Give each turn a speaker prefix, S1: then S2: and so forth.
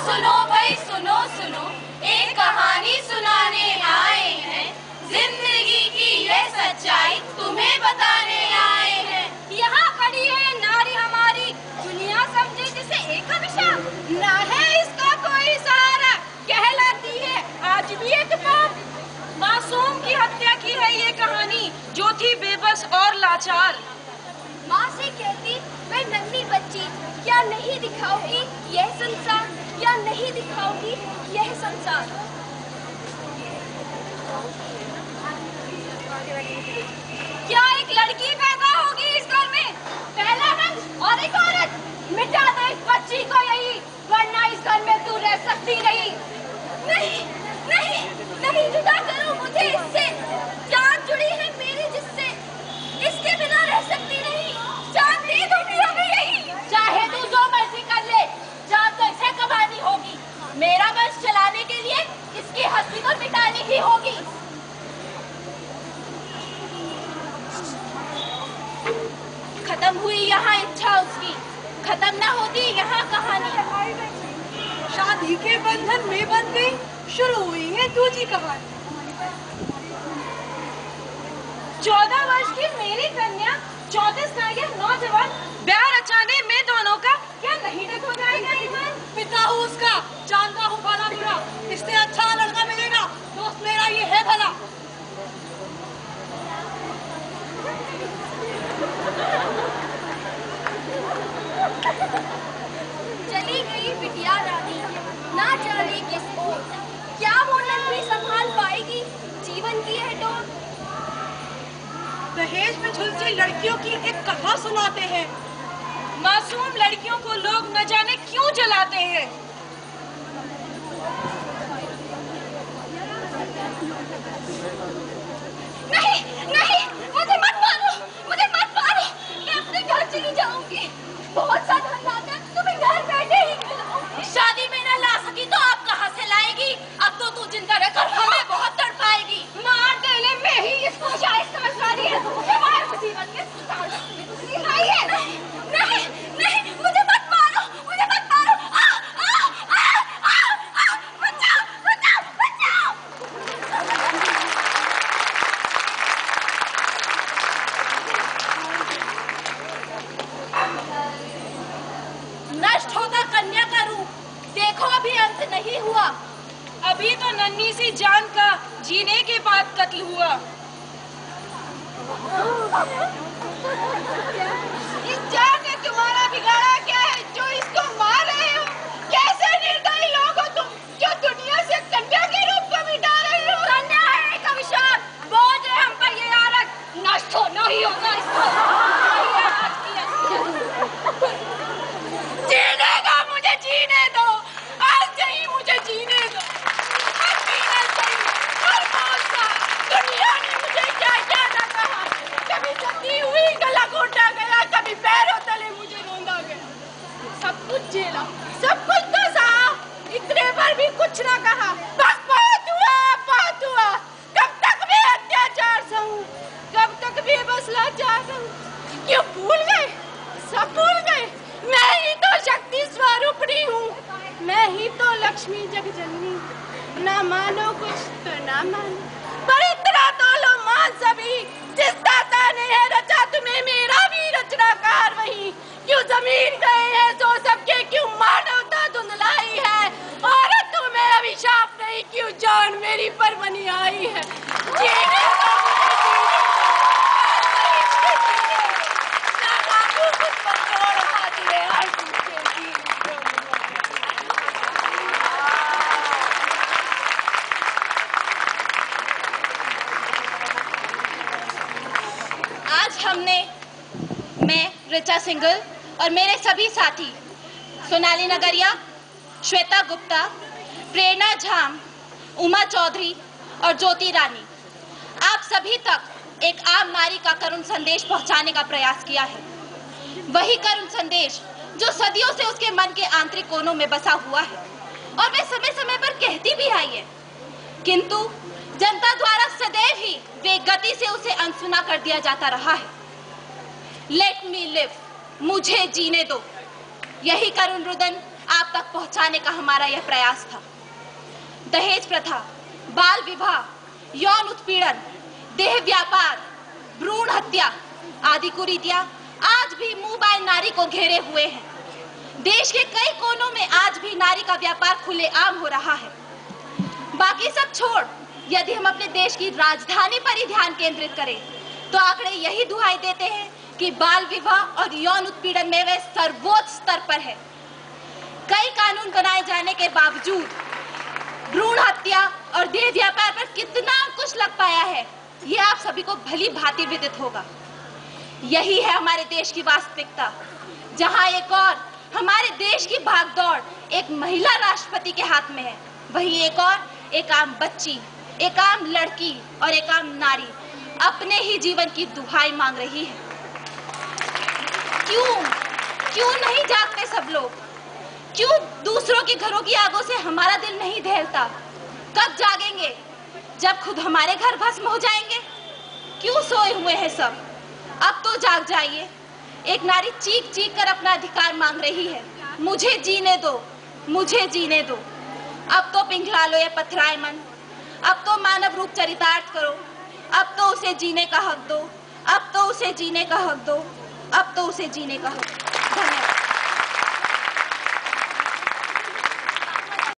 S1: सुनो भाई सुनो सुनो, एक कहानी सुनाने आए हैं, जिंदगी की ये सच्चाई तुम्हें बताने आए हैं।
S2: यहाँ खड़ी है नारी हमारी, दुनिया समझे जिसे एक अभिशाप, ना है इसका कोई सहारा, कहलाती है आज भी एक पाप। मासूम की हत्या की है ये कहानी, जो थी बेबस और लाचार।
S3: माँ से कहती मैं नन्ही बच्ची, क्या नहीं दिखाओगी यह संसार, क्या नहीं दिखाओगी यह संसार।
S2: क्या एक लड़की पैदा होगी इस घर में, पहला रंग और एक औरत, मिटा दे इस बच्ची को यही, वरना इस घर में तू रह सकती नहीं।
S3: नहीं नहीं नहीं, जुदा करो मुझे इससे, जान जुड़ी है मेरी जिससे, इसके बिना रह सकती नहीं, जान दे दूंगी अभी यही।
S2: चाहे तू जो मर्जी कर ले, जान तो इसे कमानी होगी, मेरा वंश चलाने के लिए इसकी हस्ती को मिटानी ही होगी। खत्म हुई यहाँ इच्छा उसकी, खत्म ना होती यहाँ कहानी।
S4: शादी के बंधन में बंध गई, शुरू हुई है दूसरी कहानी।
S2: 14 वर्ष की मेरी कन्या, 34 का यह नौजवान, ब्याह रचाने में दोनों का क्या नहीं डक हो जाएगा ईमान।
S4: पिता हूँ उसका, जानता हूँ भला बुरा, इससे अच्छा लड़का मिलेगा, दोस्त मेरा ये है भला।
S3: चली गई बिटिया रानी, ना जाने किस ओर, क्या वो नन्ही संभाल पाएगी जीवन की है डोर।
S4: दहेज में झुलसी लड़कियों की एक कथा सुनाते हैं,
S2: मासूम लड़कियों को लोग न जाने क्यों जलाते हैं।
S3: नहीं नहीं, मुझे मत मारो, मुझे मत मारो, मैं अपने घर चली जाऊंगी, बहुत सा धन लाकर तुम्हें घर बैठे ही खिलाऊंगी।
S2: शादी में न ला सकी तो आप कहाँ से लाएगी, अब तो तू जिंदा रहकर हमें बहुत तड़पाएगी। मार देने में ही इसको शायद समझ आ रही है, हमारे मुसीबत में
S3: नहीं है, नहीं नहीं, मुझे मत मारो, मुझे मत मारो, बचाओ बचाओ बचाओ।
S2: नष्ट होगा कन्या का रूप, देखो अभी अंत नहीं हुआ, अभी तो नन्ही सी जान का जीने के बाद कत्ल हुआ। इस जान ने तुम्हारा बिगाड़ा क्या है जो इसको मार रहे हो? कैसे निर्दयी लोग हो तुम, जो दुनिया से कन्या के रूप को मिटा रहे हो? कन्या है एक अभिशाप, बोझ है हम पर ये आरत, नष्ट होना ही होगा इसको। जीने दो मुझे, जीने दो, आज नहीं मुझे जीने दो, जीने सही, और कौन सा दुनिया ने मुझे क्या क्या न कहा, कभी सती हुई गला घोटा गया, कभी पैरों तले मुझे रोंदा गया, सब कुछ झेला, सब कुछ तो सहा, इतने पर भी कुछ ना कहा, बस बहुत हुआ, कब तक भी अत्याचार सहूं, कब तक भी बस लाचार रहूं, क्यों भूल गए, सब भूल गए, मैं ही तो शक्ति स्वरूपणी हूँ, मैं ही तो लक्ष्मी जगजननी, ना मानो कुछ तो ना मानो, पर इतना तो लो मान सभी, जिस दाता ने है रचा तुम्हें मेरा भी रचनाकार वही, क्यों जमीन गए हैं सो सबके, क्यों मानवता धुंधलाई है, औरतों में अभिशाप नहीं, क्यों जान मेरी पर बनी आई है, जीने दो ना मांगू कुछ पर छोड़ हाथ ले हर तुझसे आज हमने, मैं ऋचा सिंघल और मेरे सभी साथी सोनाली नगरिया, श्वेता गुप्ता, प्रेरणा झाम, उमा चौधरी और ज्योति रानी, आप सभी तक एक आम नारी का करुण संदेश पहुंचाने का प्रयास किया है। वही करुण संदेश जो सदियों से उसके मन के आंतरिक कोनों में बसा हुआ है और वे समय समय पर कहती भी आई है, किंतु जनता द्वारा सदैव ही बेगति से उसे अनसुना कर दिया जाता रहा है। लेट मी लिव, मुझे जीने दो, यही करुण रुदन
S3: आप तक पहुंचाने का हमारा यह प्रयास था। दहेज प्रथा, बाल विवाह, यौन उत्पीड़न, देह व्यापार, भ्रूण हत्या आदि कुरीतियां आज भी मुंह बाय नारी को घेरे हुए हैं। देश के कई कोनों में आज भी नारी का व्यापार खुलेआम हो रहा है। बाकी सब छोड़, यदि हम अपने देश की राजधानी पर ही ध्यान केंद्रित करें तो आंकड़े यही दुहाई देते हैं कि बाल विवाह और यौन उत्पीड़न में वे सर्वोच्च स्तर पर है। कई कानून बनाए जाने के बावजूद भ्रूण हत्या और देह व्यापार पर कितना अंकुश लग पाया है, ये आप सभी को भली भांति विदित होगा। यही है हमारे देश की वास्तविकता, जहां एक और हमारे देश की भागदौड़ एक महिला राष्ट्रपति के हाथ में है, वहीं एक और एक आम बच्ची, एक आम लड़की और एक आम नारी अपने ही जीवन की दुहाई मांग रही है। क्यों नहीं जागते सब लोग? क्यों दूसरों के घरों की आगों से हमारा दिल नहीं दहलता? कब जागेंगे? जब खुद हमारे घर भस्म हो जाएंगे? क्यों सोए हुए हैं सब? अब तो जाग जाइए। एक नारी चीख चीख कर अपना अधिकार मांग रही है। मुझे जीने दो, मुझे जीने दो। अब तो पिघला लो ये पथराए मन, अब तो मानव रूप चरितार्थ करो, अब तो उसे जीने का हक दो, अब तो उसे जीने का हक दो, अब तो उसे जीने का हक दो। धन्यवाद।